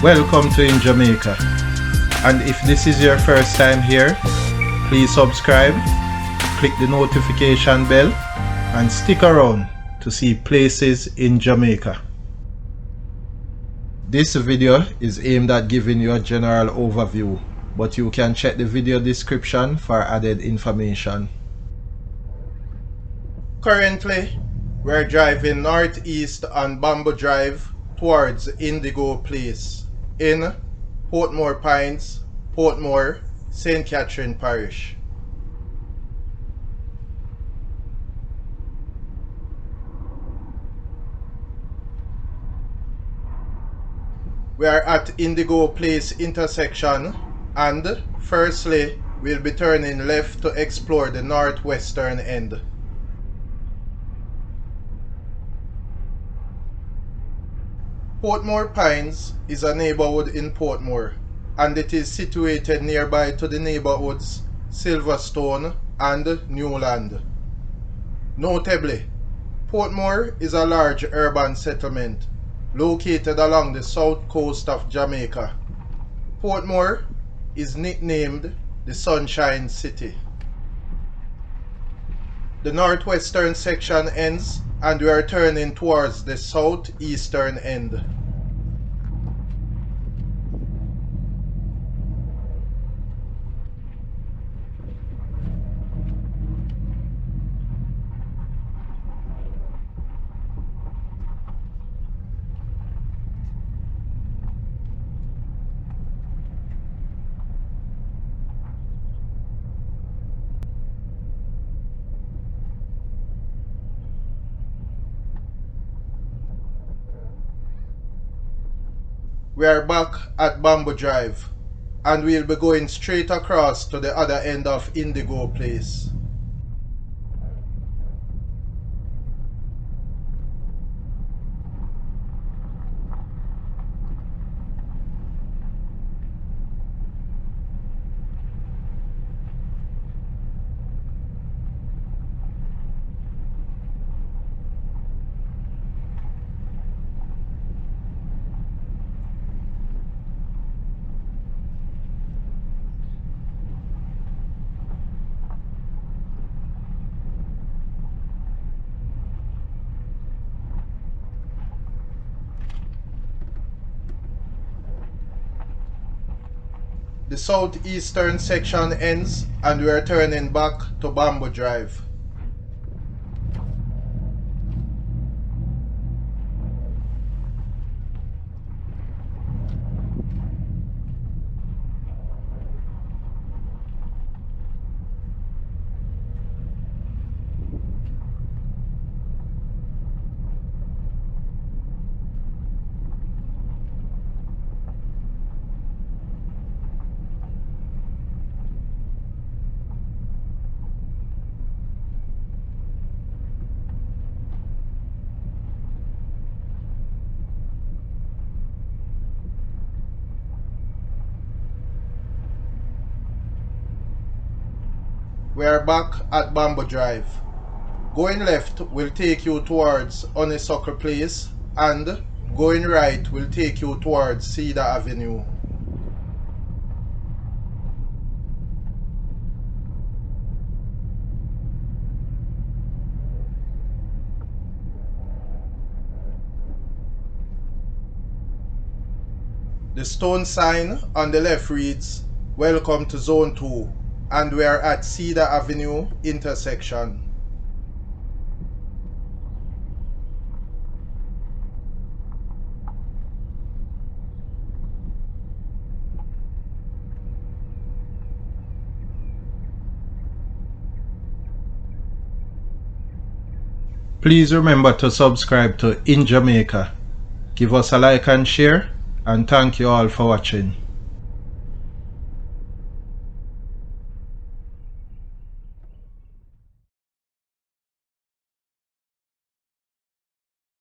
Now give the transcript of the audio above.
Welcome to InJamaica, and if this is your first time here, please subscribe, click the notification bell and stick around to see places in Jamaica. This video is aimed at giving you a general overview, but you can check the video description for added information. Currently, we're driving northeast on Bamboo Drive towards Indigo Place in Portmore Pines, Portmore, St. Catherine Parish. We are at Indigo Place intersection, and firstly we'll be turning left to explore the northwestern end. Portmore Pines is a neighborhood in Portmore, and it is situated nearby to the neighborhoods Silverstone and Newland. Notably, Portmore is a large urban settlement located along the south coast of Jamaica. Portmore is nicknamed the Sunshine City. The northwestern section ends and we are turning towards the southeastern end. We are back at Bamboo Drive, and we'll be going straight across to the other end of Indigo Place. The southeastern section ends and we are turning back to Bamboo Drive. We are back at Bamboo Drive. Going left will take you towards Honeysuckle Place, and going right will take you towards Cedar Avenue. The stone sign on the left reads, "Welcome to Zone 2." And we are at Cedar Avenue intersection. Please remember to subscribe to InJamaica. Give us a like and share, and thank you all for watching.